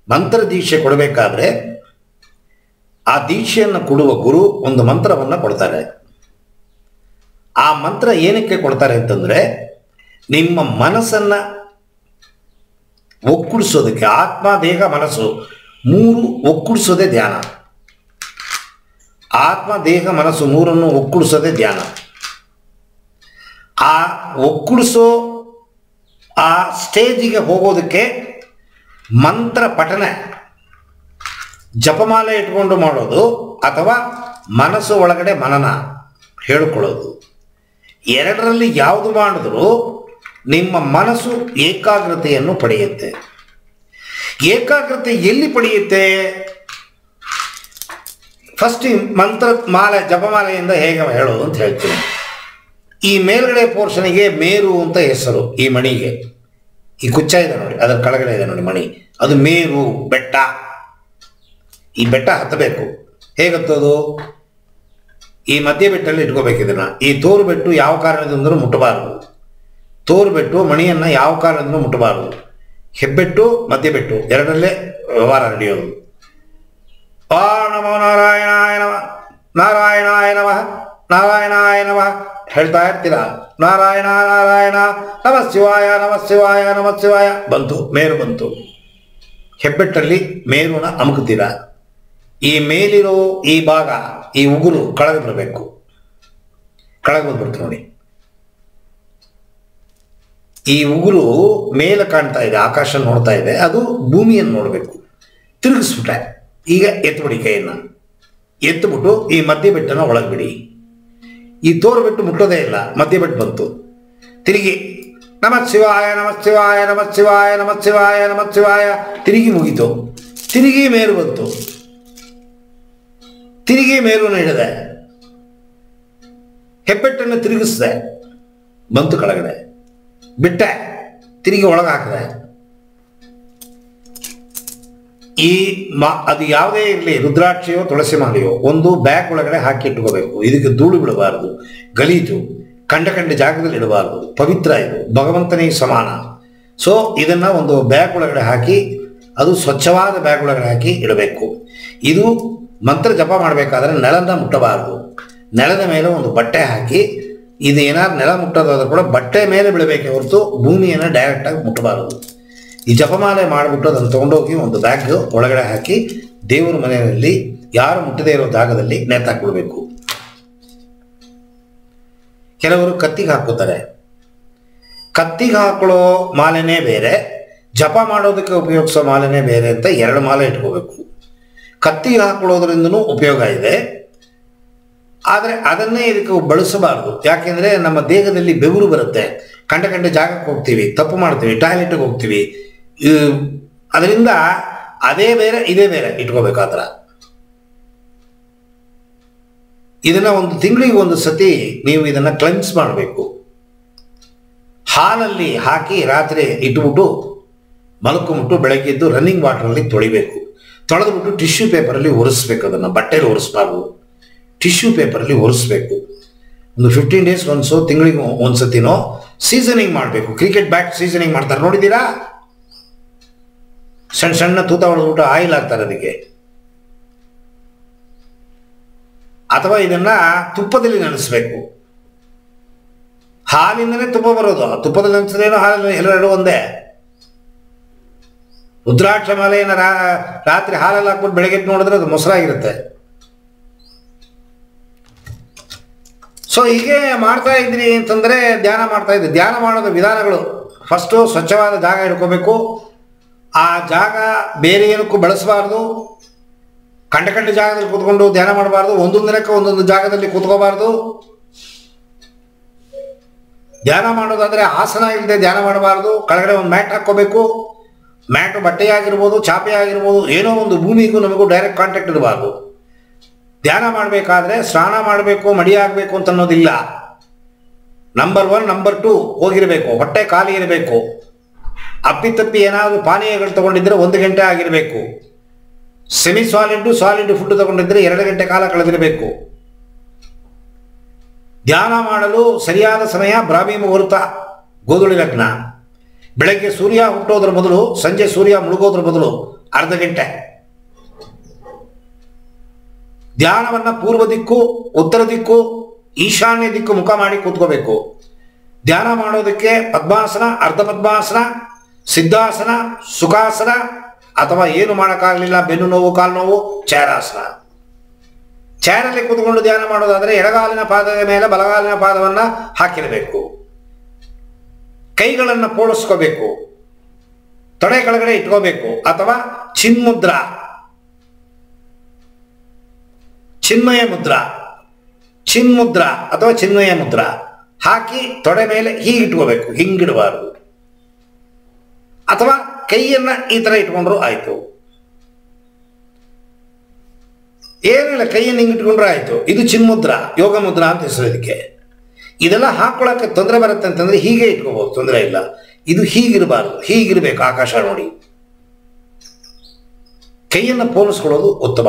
ಮಂತ್ರ ದೀಕ್ಷೆ ಕೊಡಬೇಕಾದ್ರೆ ಆ ದೀಕ್ಷೆಯನ್ನು ಕೊಡುವ ಗುರು ಒಂದು ಮಂತ್ರವನ್ನು ಕೊಡ್ತಾರೆ. ಆ ಮಂತ್ರ ಏನಕ್ಕೆ ಕೊಡ್ತಾರೆ ಅಂತಂದರೆ, ನಿಮ್ಮ ಮನಸ್ಸನ್ನು ಒಕ್ಕೂಡಿಸೋದಕ್ಕೆ, ಆತ್ಮ ದೇಹ ಮನಸ್ಸು ಮೂರು ಒಕ್ಕೂಡಿಸೋದೇ ಧ್ಯಾನ. ಆತ್ಮ ದೇಹ ಮನಸ್ಸು ಮೂರನ್ನು ಒಕ್ಕೂಡಿಸೋದೇ ಧ್ಯಾನ. ಆ ಒಕ್ಕೂಡಿಸೋ ಆ ಸ್ಟೇಜಿಗೆ ಹೋಗೋದಕ್ಕೆ ಮಂತ್ರ ಪಠನ, ಜಪಮಾಲೆ ಇಟ್ಕೊಂಡು ಮಾಡೋದು ಅಥವಾ ಮನಸ್ಸು ಒಳಗಡೆ ಮನನ ಹೇಳ್ಕೊಳ್ಳೋದು, ಎರಡರಲ್ಲಿ ಯಾವುದು ಮಾಡಿದ್ರೂ ನಿಮ್ಮ ಮನಸ್ಸು ಏಕಾಗ್ರತೆಯನ್ನು ಪಡೆಯುತ್ತೆ. ಏಕಾಗ್ರತೆ ಎಲ್ಲಿ ಪಡೆಯುತ್ತೆ? ಫಸ್ಟ್ ಈ ಮಂತ್ರ ಮಾಲೆ ಜಪಮಾಲೆಯಿಂದ ಹೇಗೆ ಹೇಳೋದು ಅಂತ ಹೇಳ್ತೀನಿ. ಈ ಮೇಲ್ಗಡೆ ಪೋರ್ಷನಿಗೆ ಮೇರು ಅಂತ ಹೆಸರು. ಈ ಮಣಿಗೆ ಈ ಕುಚ್ಚ ಇದೆ ನೋಡಿ, ಅದರ ಕೆಳಗಡೆ ಇದೆ ನೋಡಿ ಮಣಿ, ಅದು ಮೇರು ಬೆಟ್ಟ. ಈ ಬೆಟ್ಟ ಹತ್ತಬೇಕು. ಹೇಗತ್ತೋದು? ಈ ಮಧ್ಯ ಬೆಟ್ಟಲ್ಲಿ ಇಟ್ಕೋಬೇಕು ಇದನ್ನ. ಈ ತೋರು ಬೆಟ್ಟು ಯಾವ ಕಾರಣದಿಂದಲೂ ಮುಟ್ಟಬಾರದು. ತೋರು ಬೆಟ್ಟು ಮಣಿಯನ್ನು ಯಾವ ಕಾರಣದಿಂದಲೂ ಮುಟ್ಟಬಾರದು. ಹೆಬ್ಬೆಟ್ಟು ಮಧ್ಯ ಬೆಟ್ಟು ಎರಡರಲ್ಲೇ ವ್ಯವಹಾರ ನಡೆಯೋದು. ಆ ನಮೋ ನಾರಾಯಣಾಯ ನಮಃ, ನಾರಾಯಣಾಯ ನಮಃ, ನಾರಾಯಣಾಯ ನಮಃ ಹೇಳ್ತಾ ಇರ್ತೀರಾ. ನಾರಾಯಣ ನಾರಾಯಣ, ನಮಃ ಶಿವಾಯ ನಮಃ ಶಿವಾಯ ನಮಃ ಶಿವಾಯ ಬಂತು, ಮೇರು ಬಂತು. ಹೆಬ್ಬೆಟ್ಟಲ್ಲಿ ಮೇರುನ ಅಮುಕ್ತೀರಾ. ಈ ಮೇಲಿರೋ ಈ ಭಾಗ, ಈ ಉಗುರು ಕೆಳಗೆ ಬರಬೇಕು. ಕೆಳಗೆ ಬಂದ್ಬಿಡ್ತು ನೋಡಿ. ಈ ಉಗುರು ಮೇಲೆ ಕಾಣ್ತಾ ಇದೆ, ಆಕಾಶ ನೋಡ್ತಾ ಇದೆ, ಅದು ಭೂಮಿಯನ್ನು ನೋಡಬೇಕು. ತಿರುಗಿಸ್ಬಿಟ್ಟೆ. ಈಗ ಎತ್ಬಿಡಿ ಕೈಯನ್ನು. ಎತ್ತುಬಿಟ್ಟು ಈ ಮಧ್ಯ ಬೆಟ್ಟನ ಒಳಗೆ ಬಿಡಿ. ಈ ತೋರು ಬೆಟ್ಟು ಮುಟ್ಟೋದೇ ಇಲ್ಲ, ಮಧ್ಯ ಬೆಟ್ಟು ಬಂತು. ತಿರುಗಿ ನಮಃ ಶಿವಾಯ ನಮಃ ಶಿವಾಯ ನಮಃ ಶಿವಾಯ ನಮಃ ಶಿವಾಯ ನಮಃ ಶಿವಾಯ, ತಿರುಗಿ ಮುಗೀತು. ತಿರುಗಿ ಮೇರು ಬಂತು. ತಿರುಗಿ ಮೇಲುನ ಹಿಡಿದೆ, ಹೆಬ್ಬೆಟ್ಟನ್ನು ತಿರುಗಿಸಿದೆ, ಬಂತು ಕೆಳಗಡೆ. ಬಿಟ್ಟೆ, ತಿರುಗಿ ಒಳಗೆ ಹಾಕಿದೆ. ಈ ಅದು ಯಾವುದೇ ಇರಲಿ, ರುದ್ರಾಕ್ಷಿಯೋ ತುಳಸಿ ಮಾಲೆಯೋ ಒಂದು ಬ್ಯಾಗ್ ಒಳಗಡೆ ಹಾಕಿ ಇಟ್ಕೋಬೇಕು. ಇದಕ್ಕೆ ಧೂಳು ಬಿಡಬಾರದು, ಗಲೀಜು ಕಂಡ ಜಾಗದಲ್ಲಿ ಇಡಬಾರದು. ಪವಿತ್ರ, ಇದು ಭಗವಂತನಿಗೆ ಸಮಾನ. ಸೊ ಇದನ್ನು ಒಂದು ಬ್ಯಾಗ್ ಒಳಗಡೆ ಹಾಕಿ, ಅದು ಸ್ವಚ್ಛವಾದ ಬ್ಯಾಗ್ ಒಳಗಡೆ ಹಾಕಿ ಇಡಬೇಕು. ಇದು ಮಂತ್ರ ಜಪ ಮಾಡಬೇಕಾದ್ರೆ ನೆಲನ ಮುಟ್ಟಬಾರದು. ನೆಲದ ಮೇಲೆ ಒಂದು ಬಟ್ಟೆ ಹಾಕಿ, ಇದು ಏನಾದ್ರು ನೆಲ ಮುಟ್ಟೋದಾದ್ರೂ ಕೂಡ ಬಟ್ಟೆ ಮೇಲೆ ಬಿಡಬೇಕೆ ಹೊರತು ಭೂಮಿಯನ್ನು ಡೈರೆಕ್ಟಾಗಿ ಮುಟ್ಟಬಾರದು. ಈ ಜಪಮಾಲೆ ಮಾಡಿಬಿಟ್ಟು ಅದನ್ನು ತೊಗೊಂಡೋಗಿ ಒಂದು ಬ್ಯಾಗ್ ಒಳಗಡೆ ಹಾಕಿ ದೇವರ ಮನೆಯಲ್ಲಿ ಯಾರು ಮುಟ್ಟದೇ ಇರೋ ಜಾಗದಲ್ಲಿ ನೇತಾಕ್ಬಿಡ್ಬೇಕು. ಕೆಲವರು ಕತ್ತಿಗೆ ಹಾಕೋತಾರೆ. ಕತ್ತಿಗೆ ಹಾಕೊಳ್ಳೋ ಮಾಲೆನೇ ಬೇರೆ, ಜಪ ಮಾಡೋದಕ್ಕೆ ಉಪಯೋಗಿಸೋ ಮಾಲೆನೇ ಬೇರೆ ಅಂತ ಎರಡು ಮಾಲೆ ಇಟ್ಕೋಬೇಕು. ಕತ್ತಿಗೆ ಹಾಕೊಳ್ಳೋದ್ರಿಂದನೂ ಉಪಯೋಗ ಇದೆ, ಆದರೆ ಅದನ್ನೇ ಇದಕ್ಕೆ ಬಳಸಬಾರ್ದು. ಯಾಕೆಂದರೆ ನಮ್ಮ ದೇಹದಲ್ಲಿ ಬೆವರು ಬರುತ್ತೆ, ಕಂಡ ಜಾಗಕ್ಕೆ ಹೋಗ್ತೀವಿ, ತಪ್ಪು ಮಾಡ್ತೀವಿ, ಟಾಯ್ಲೆಟ್ಗೆ ಹೋಗ್ತೀವಿ. ಅದರಿಂದ ಅದೇ ಬೇರೆ ಇದೇ ಬೇರೆ ಇಟ್ಕೋಬೇಕು. ಆ ಥರ ಇದನ್ನು ಒಂದು ತಿಂಗಳಿಗೆ ಒಂದು ಸತಿ ನೀವು ಇದನ್ನು ಕ್ಲೆನ್ಸ್ ಮಾಡಬೇಕು. ಹಾಲಲ್ಲಿ ಹಾಕಿ ರಾತ್ರಿ ಇಟ್ಬಿಟ್ಟು ಮಲ್ಕೊಂಬಿಟ್ಟು ಬೆಳಗ್ಗೆದ್ದು ರನ್ನಿಂಗ್ ವಾಟರಲ್ಲಿ ತೊಳಿಬೇಕು. ತೊಳೆದ್ಬಿಟ್ಟು ಟಿಶ್ಯೂ ಪೇಪರಲ್ಲಿ ಒರೆಸ್ಬೇಕು. ಅದನ್ನು ಬಟ್ಟೆಯಲ್ಲಿ ಒರೆಸ್ಬಾರ್ದು, ಟಿಶ್ಯೂ ಪೇಪರಲ್ಲಿ ಒರೆಸ್ಬೇಕು. ಒಂದು 15 ಡೇಸ್ ಒನ್ಸೋ, ತಿಂಗಳಿಗೆ ಒಂದು ಸತಿನೋ ಸೀಸನಿಂಗ್ ಮಾಡಬೇಕು. ಕ್ರಿಕೆಟ್ ಬ್ಯಾಟ್ ಸೀಸನಿಂಗ್ ಮಾಡ್ತಾರೆ ನೋಡಿದ್ದೀರಾ? ಸಣ್ಣ ಸಣ್ಣ ತೂತ ಹೊಡೆದ್ಬಿಟ್ಟು ಆಯಿಲ್ ಹಾಕ್ತಾರೆ ಅದಕ್ಕೆ. ಅಥವಾ ಇದನ್ನು ತುಪ್ಪದಲ್ಲಿ ನೆನೆಸ್ಬೇಕು. ಹಾಲಿಂದನೇ ತುಪ್ಪ ಬರೋದು. ತುಪ್ಪದಲ್ಲಿ ನೆನೆಸಿದ್ರೇನೋ ಹಾಲಲ್ಲಿ ಎರಡು ಒಂದೇ. ರುದ್ರಾಕ್ಷ ಮಾಲೆಯನ್ನು ರಾತ್ರಿ ಹಾಲಲ್ಲಿ ಹಾಕ್ಬಿಟ್ಟು ಬೆಳಗ್ಗೆ ನೋಡಿದ್ರೆ ಅದು ಮೊಸರಾಗಿರುತ್ತೆ. ಸೊ ಹೀಗೆ ಮಾಡ್ತಾ ಇದ್ರಿ ಅಂತಂದರೆ ಧ್ಯಾನ ಮಾಡ್ತಾ ಇದ್ರಿ. ಧ್ಯಾನ ಮಾಡೋದು ವಿಧಾನಗಳು: ಫಸ್ಟು ಸ್ವಚ್ಛವಾದ ಜಾಗ ಇಟ್ಕೋಬೇಕು. ಆ ಜಾಗ ಬೇರೆ ಏನಕ್ಕೂ ಬಳಸಬಾರ್ದು. ಕಂಡ ಜಾಗದಲ್ಲಿ ಕೂತ್ಕೊಂಡು ಧ್ಯಾನ ಮಾಡಬಾರ್ದು. ಒಂದೊಂದು ದಿನಕ್ಕೆ ಒಂದೊಂದು ಜಾಗದಲ್ಲಿ ಕೂತ್ಕೋಬಾರ್ದು. ಧ್ಯಾನ ಮಾಡೋದಾದರೆ ಆಸನ ಇಲ್ಲದೆ ಧ್ಯಾನ ಮಾಡಬಾರ್ದು. ಕೆಳಗಡೆ ಒಂದು ಮ್ಯಾಟ್ ಹಾಕ್ಕೋಬೇಕು. ಮ್ಯಾಟು ಬಟ್ಟೆಯಾಗಿರ್ಬೋದು, ಚಾಪೆ ಆಗಿರ್ಬೋದು, ಏನೋ ಒಂದು ಭೂಮಿಗೂ ನಮಗೂ ಡೈರೆಕ್ಟ್ ಕಾಂಟ್ಯಾಕ್ಟ್ ಇರಬಾರ್ದು. ಧ್ಯಾನ ಮಾಡಬೇಕಾದ್ರೆ ಸ್ನಾನ ಮಾಡಬೇಕು, ಮಡಿ ಆಗಬೇಕು ಅಂತ ಅನ್ನೋದಿಲ್ಲ. Number 1, number 2 ಹೋಗಿರಬೇಕು. ಹೊಟ್ಟೆ ಖಾಲಿ ಇರಬೇಕು. ಅಪ್ಪಿತಪ್ಪಿ ಏನಾದರೂ ಪಾನೀಯಗಳು ತಗೊಂಡಿದ್ರೆ 1 ಗಂಟೆ ಆಗಿರಬೇಕು. ಸೆಮಿ ಸಾಲಿಡ್ ಫುಡ್ ತಗೊಂಡಿದ್ರೆ 2 ಗಂಟೆ ಕಾಲ ಕಳೆದಿರಬೇಕು. ಧ್ಯಾನ ಮಾಡಲು ಸರಿಯಾದ ಸಮಯ ಬ್ರಾಹ್ಮಿ ಮುಹೂರ್ತ, ಗೋಧುಳಿ ಲಗ್ನ. ಬೆಳಗ್ಗೆ ಸೂರ್ಯ ಹುಟ್ಟೋದ್ರ ಮೊದಲು, ಸಂಜೆ ಸೂರ್ಯ ಮುಳುಗೋದ್ರ ಮೊದಲು ಅರ್ಧ ಗಂಟೆ. ಧ್ಯಾನವನ್ನ ಪೂರ್ವ ದಿಕ್ಕು, ಉತ್ತರ ದಿಕ್ಕು, ಈಶಾನ್ಯ ದಿಕ್ಕು ಮುಖ ಮಾಡಿ ಕೂತ್ಕೋಬೇಕು. ಧ್ಯಾನ ಮಾಡೋದಕ್ಕೆ ಪದ್ಮಾಸನ, ಅರ್ಧ ಪದ್ಮಾಸನ, ಸಿದ್ಧಾಸನ, ಸುಖಾಸನ, ಅಥವಾ ಏನು ಮಾಡೋಕ್ಕಾಗಲಿಲ್ಲ, ಬೆನ್ನು ನೋವು, ಕಾಲು ನೋವು, ಚೇರಾಸನ. ಚೇರಲ್ಲಿ ಕೂತ್ಕೊಂಡು ಧ್ಯಾನ ಮಾಡೋದಾದ್ರೆ ಎಡಗಾಲಿನ ಪಾದದ ಮೇಲೆ ಬಲಗಾಲಿನ ಪಾದವನ್ನ ಹಾಕಿರಬೇಕು. ಕೈಗಳನ್ನು ಪೋಣಿಸ್ಕೋಬೇಕು, ತೊಡೆ ಕೆಳಗಡೆ ಇಟ್ಕೋಬೇಕು. ಅಥವಾ ಚಿನ್ಮುದ್ರ, ಚಿನ್ಮಯ ಮುದ್ರ, ಚಿನ್ಮುದ್ರ ಅಥವಾ ಚಿನ್ಮಯ ಮುದ್ರ ಹಾಕಿ ತೊಡೆ ಮೇಲೆ ಹೀಗೆ ಇಟ್ಕೋಬೇಕು, ಹಿಂಗಿಡಬಾರದು. ಅಥವಾ ಕೈಯನ್ನ ಈ ತರ ಇಟ್ಕೊಂಡ್ರು ಆಯ್ತು. ಏನಿಲ್ಲ, ಕೈಯನ್ನು ಹಿಂಗೆ ಇಟ್ಕೊಂಡ್ರೆ ಆಯ್ತು. ಇದು ಚಿನ್ಮುದ್ರ, ಯೋಗ ಮುದ್ರ ಅಂತ ಹೆಸರು ಇದಕ್ಕೆ. ಇದೆಲ್ಲ ಹಾಕೊಳ್ಳೋಕೆ ತೊಂದರೆ ಬರುತ್ತೆ ಅಂತಂದ್ರೆ ಹೀಗೆ ಇಟ್ಕೋಬಹುದು, ತೊಂದರೆ ಇಲ್ಲ. ಇದು ಹೀಗಿರಬಾರ್ದು, ಹೀಗಿರ್ಬೇಕು, ಆಕಾಶ ನೋಡಿ. ಕೈಯನ್ನು ಪೋಣಿಸ್ಕೊಳ್ಳೋದು ಉತ್ತಮ.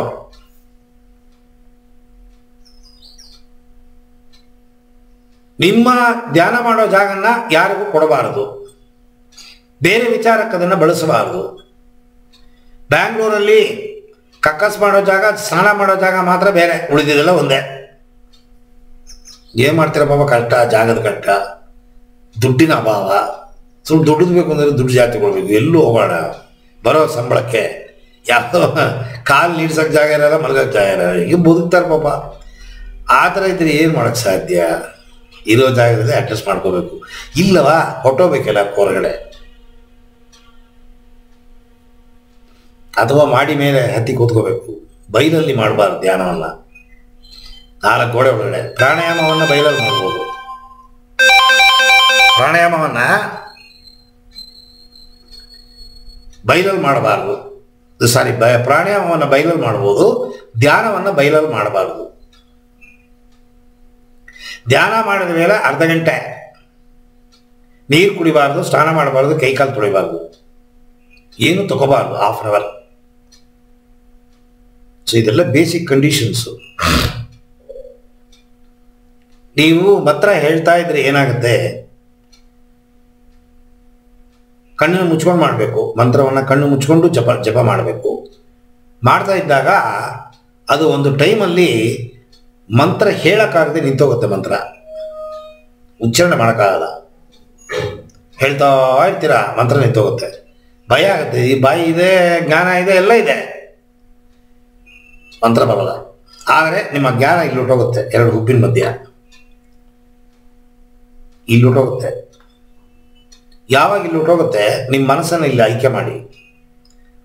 ನಿಮ್ಮ ಧ್ಯಾನ ಮಾಡೋ ಜಾಗನ್ನ ಯಾರಿಗೂ ಕೊಡಬಾರದು, ಬೇರೆ ವಿಚಾರಕ್ಕೆ ಅದನ್ನು ಬಳಸಬಾರದು. ಬ್ಯಾಂಗ್ಳೂರಲ್ಲಿ ಕಕ್ಕಸ್ ಮಾಡೋ ಜಾಗ, ಸ್ನಾನ ಮಾಡೋ ಜಾಗ ಮಾತ್ರ ಬೇರೆ, ಉಳಿದಿದೆಲ್ಲ ಒಂದೇ. ಏನ್ ಮಾಡ್ತೀರ ಬಾಬಾ, ಕಷ್ಟ, ಜಾಗದ ಕಷ್ಟ, ದುಡ್ಡಿನ ಅಭಾವ. ಸುಮ್ಮನೆ ದುಡ್ಡು ಬೇಕು ಅಂದ್ರೆ ದುಡ್ಡು ಜಾಸ್ತಿ ಕೊಡ್ಬೇಕು. ಎಲ್ಲೂ ಹೋಗೋಣ, ಬರೋ ಸಂಬಳಕ್ಕೆ ಯಾವುದೋ ಕಾಲು ನೀಡ್ಸೋಕೆ ಜಾಗ ಇರಲ್ಲ, ಮಲಗೋಕೆ ಜಾಗ ಇರಲ್ಲ. ಈಗ ಬದುಕ್ತಾರೆ ಪಾಪ. ಆ ಥರ ಇದ್ರೆ ಏನು ಮಾಡೋಕ್ಕೆ ಸಾಧ್ಯ? ಇರೋ ಜಾಗದಲ್ಲಿ ಅಡ್ಜಸ್ಟ್ ಮಾಡ್ಕೋಬೇಕು. ಇಲ್ಲವಾ ಹೊಟ್ಟೋಬೇಕಲ್ಲ ಹೊರಗಡೆ, ಅಥವಾ ಮಾಡಿ ಮೇಲೆ ಹತ್ತಿ ಕೂತ್ಕೋಬೇಕು. ಬೈಲಲ್ಲಿ ಮಾಡಬಾರ್ದು ಧ್ಯಾನವನ್ನ. 4 ಗೋಡೆ ಒಳಗಡೆ ಪ್ರಾಣಾಯಾಮವನ್ನ ಬೈಲಲ್ಲಿ ಮಾಡ್ಬೋದು. ಪ್ರಾಣಾಯಾಮವನ್ನ ಬೈಲಲ್ಲಿ ಮಾಡಬಾರ್ದು. ಸಾರಿ, ಪ್ರಾಣಾಯಾಮವನ್ನ ಬೈಲಲ್ಲಿ ಮಾಡ್ಬೋದು, ಧ್ಯಾನವನ್ನ ಬೈಲಲ್ಲಿ ಮಾಡಬಾರ್ದು. ಧ್ಯಾನ ಮಾಡಿದ ಮೇಲೆ ಅರ್ಧ ಗಂಟೆ ನೀರು ಕುಡಿಬಾರ್ದು, ಸ್ನಾನ ಮಾಡಬಾರ್ದು, ಕೈಕಾಲು ತೊಳಿಬಾರ್ದು, ಏನು ತಗೋಬಾರ್ದು, ½ ಅವರ್. ಸೊ ಇದೆಲ್ಲ ಬೇಸಿಕ್ ಕಂಡೀಷನ್ಸು. ನೀವು ಮಾತ್ರ ಹೇಳ್ತಾ ಇದ್ರೆ ಏನಾಗುತ್ತೆ, ಕಣ್ಣನ್ನು ಮುಚ್ಕೊಂಡು ಮಾಡಬೇಕು. ಮಂತ್ರವನ್ನು ಕಣ್ಣು ಮುಚ್ಕೊಂಡು ಜಪ ಮಾಡಬೇಕು. ಮಾಡ್ತಾ ಇದ್ದಾಗ ಅದು ಒಂದು ಟೈಮಲ್ಲಿ ಮಂತ್ರ ಹೇಳಕ್ಕಾಗದೆ ನಿಂತೋಗುತ್ತೆ. ಮಂತ್ರ ಉಚ್ಚಾರಣೆ ಮಾಡೋಕ್ಕಾಗಲ್ಲ, ಹೇಳ್ತಾ ಇರ್ತೀರಾ, ಮಂತ್ರ ನಿಂತೋಗುತ್ತೆ. ಭಯ ಆಗುತ್ತೆ. ಈ ಬಾಯಿ ಇದೆ, ಜ್ಞಾನ ಇದೆ, ಎಲ್ಲ ಇದೆ, ಮಂತ್ರ ಬರಲ್ಲ. ಆದರೆ ನಿಮ್ಮ ಜ್ಞಾನ ಇಲ್ಲಿ ಹೊಟ್ಟೋಗುತ್ತೆ, 2 ಹುಬ್ಬಿನ ಮಧ್ಯ ಇಲ್ಲಿ ಹೊಟ್ಟೋಗುತ್ತೆ. ಯಾವಾಗ ಇಲ್ಲಿ ಹೊಟ್ಟೋಗುತ್ತೆ, ನಿಮ್ಮ ಮನಸ್ಸನ್ನು ಇಲ್ಲಿ ಆಯ್ಕೆ ಮಾಡಿ,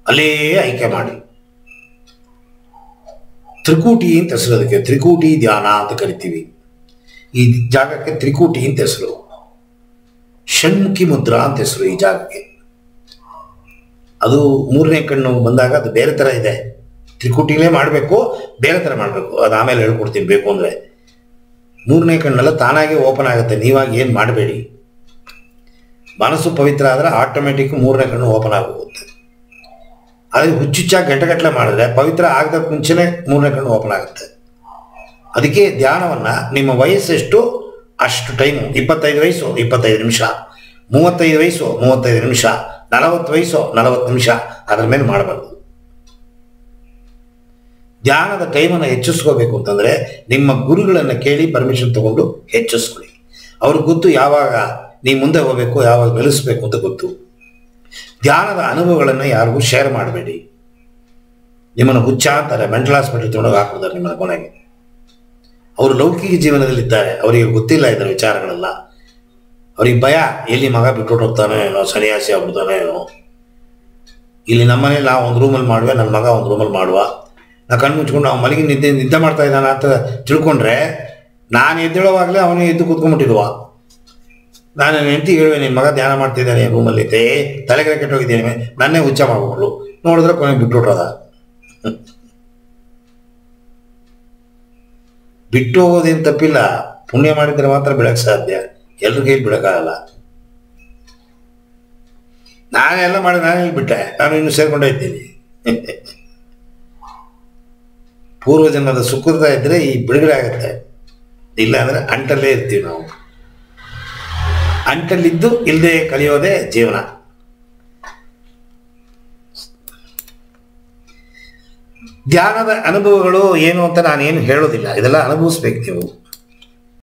ಅಲ್ಲೇ ಆಯ್ಕೆ ಮಾಡಿ. ತ್ರಿಕೂಟಿ ಅಂತ ಹೆಸರು ಅದಕ್ಕೆ, ತ್ರಿಕೂಟಿ ಧ್ಯಾನ ಅಂತ ಕರಿತೀವಿ. ಈ ಜಾಗಕ್ಕೆ ತ್ರಿಕೂಟಿ ಅಂತ ಹೆಸರು, ಷಣ್ಮುಖಿ ಮುದ್ರಾ ಅಂತ ಹೆಸರು ಈ ಜಾಗಕ್ಕೆ. ಅದು 3ನೇ ಕಣ್ಣು ಬಂದಾಗ ಅದು ಬೇರೆ ಥರ ಇದೆ. ತ್ರಿಕೂಟಿಲೇ ಮಾಡಬೇಕು, ಬೇರೆ ಥರ ಮಾಡಬೇಕು. ಅದು ಆಮೇಲೆ ಹೇಳ್ಕೊಡ್ತೀನಿ ಬೇಕು ಅಂದರೆ. 3ನೇ ಕಣ್ಣೆಲ್ಲ ತಾನಾಗೆ ಓಪನ್ ಆಗುತ್ತೆ, ನೀವಾಗಿ ಏನು ಮಾಡಬೇಡಿ. ಮನಸ್ಸು ಪವಿತ್ರ ಆದರೆ ಆಟೋಮೆಟಿಕ್ 3ನೇ ಕಣ್ಣು ಓಪನ್ ಆಗೋಗುತ್ತೆ. ಆದರೆ ಹುಚ್ಚುಚ್ಚಾಗಿ ಗಂಟೆಗಟ್ಟಲೆ ಮಾಡಿದ್ರೆ ಪವಿತ್ರ ಆಗದಕ್ಕೆ ಮುಂಚೆನೇ 3ನೇ ಕಣ್ಣು ಓಪನ್ ಆಗುತ್ತೆ. ಅದಕ್ಕೆ ಧ್ಯಾನವನ್ನು ನಿಮ್ಮ ವಯಸ್ಸೆಷ್ಟು ಅಷ್ಟು ಟೈಮು, 25 ವಯಸ್ಸು 25 ನಿಮಿಷ, 35 ವಯಸ್ಸು 35 ನಿಮಿಷ, 40 ವಯಸ್ಸು 40 ನಿಮಿಷ, ಅದರ ಮೇಲೆ ಮಾಡಬಾರ್ದು. ಧ್ಯಾನದ ಟೈಮನ್ನು ಹೆಚ್ಚಿಸ್ಕೋಬೇಕು ಅಂತಂದರೆ ನಿಮ್ಮ ಗುರುಗಳನ್ನು ಕೇಳಿ ಪರ್ಮಿಷನ್ ತಗೊಂಡು ಹೆಚ್ಚಿಸ್ಕೊಳ್ಳಿ. ಅವ್ರಿಗೆ ಗೊತ್ತು ಯಾವಾಗ ನೀವು ಮುಂದೆ ಹೋಗಬೇಕು, ಯಾವಾಗ ನಿಲ್ಲಿಸ್ಬೇಕು ಅಂತ ಗೊತ್ತು. ಧ್ಯಾನದ ಅನುಭವಗಳನ್ನು ಯಾರಿಗೂ ಶೇರ್ ಮಾಡಬೇಡಿ. ನಿಮ್ಮನ್ನು ಹುಚ್ಚ ಅಂತಾರೆ, ಮೆಂಟಲ್ ಹಾಸ್ಪಿಟಲ್ ತೊಗೊಂಡೋಗಿ ಹಾಕ್ಬಿಡ್ತಾರೆ ನಿಮ್ಮನ್ನು ಕೊನೆಗೆ. ಅವರು ಲೌಕಿಕ ಜೀವನದಲ್ಲಿದ್ದಾರೆ, ಅವರಿಗೆ ಗೊತ್ತಿಲ್ಲ ಇದರ ವಿಚಾರಗಳೆಲ್ಲ. ಅವ್ರಿಗೆ ಭಯ, ಎಲ್ಲಿ ಮಗ ಬಿಟ್ಟು ಹೋಗ್ತಾನೆ ಏನೋ, ಸನ್ಯಾಸಿ ಆಗ್ಬಿಡ್ತಾನೆ ಏನೋ. ಇಲ್ಲಿ ನಮ್ಮನೇಲಿ ನಾವು ಒಂದು ರೂಮಲ್ಲಿ ಮಾಡುವೆ, ನನ್ನ ಮಗ ಒಂದು ರೂಮಲ್ಲಿ ಮಾಡುವ. ನಾ ಕಣ್ಣು ಮುಚ್ಕೊಂಡು ಅವ್ನು ಮಲಗಿ ನಿದ್ದೆ ಮಾಡ್ತಾ ಇದ್ದಾನ ಅಂತ ತಿಳ್ಕೊಂಡ್ರೆ, ನಾನು ಎದ್ದೇಳುವಾಗಲೇ ಅವನು ಎದ್ದು ಕೂತ್ಕೊಂಡ್ಬಿಟ್ಟಿರುವ. ನಾನು ನನ್ನ ಹೆಂಡತಿ ಹೇಳುವೆ, ನಿನ್ನ ಮಗ ಧ್ಯಾನ ಮಾಡ್ತಿದ್ದಾನೆ ರೂಮಲ್ಲಿ, ತಲೆಗೆ ಕೆಟ್ಟೋಗಿದ್ದೇನೆ, ನನ್ನೇ ಹುಚ್ಚ ಮಾಡ್ಬಿಟ್ಲು. ನೋಡಿದ್ರೆ ಕೊನೆಗೆ ಬಿಟ್ಟುಬಿಟ್ರದ. ಬಿಟ್ಟು ಹೋಗೋದೇನು ತಪ್ಪಿಲ್ಲ, ಪುಣ್ಯ ಮಾಡಿದ್ರೆ ಮಾತ್ರ ಬಿಡಕ್ಕೆ ಸಾಧ್ಯ, ಎಲ್ರ ಕೈಲಿ ಬಿಡಕ್ಕಾಗಲ್ಲ. ನಾನೆಲ್ಲ ಮಾಡಿ ನಾನೇ ಬಿಟ್ಟೆ, ನಾನು ಇನ್ನು ಸೇರ್ಕೊಂಡೇ ಇದ್ದೀನಿ. ಪೂರ್ವಜನ್ಮದ ಸುಕೃತ ಇದ್ರೆ ಈ ಬಿಡುಗಡೆ ಆಗುತ್ತೆ, ಇಲ್ಲ ಅಂದ್ರೆ ಅಂಟಲ್ಲೇ ಇರ್ತೀವಿ ನಾವು. ಅಂಟಲ್ಲಿದ್ದು ಇಲ್ಲದೆ ಕಲಿಯೋದೇ ಜೀವನ. ಧ್ಯಾನದ ಅನುಭವಗಳು ಏನು ಅಂತ ನಾನೇನು ಹೇಳೋದಿಲ್ಲ, ಇದೆಲ್ಲ ಅನುಭವಿಸ್ಬೇಕು ನೀವು.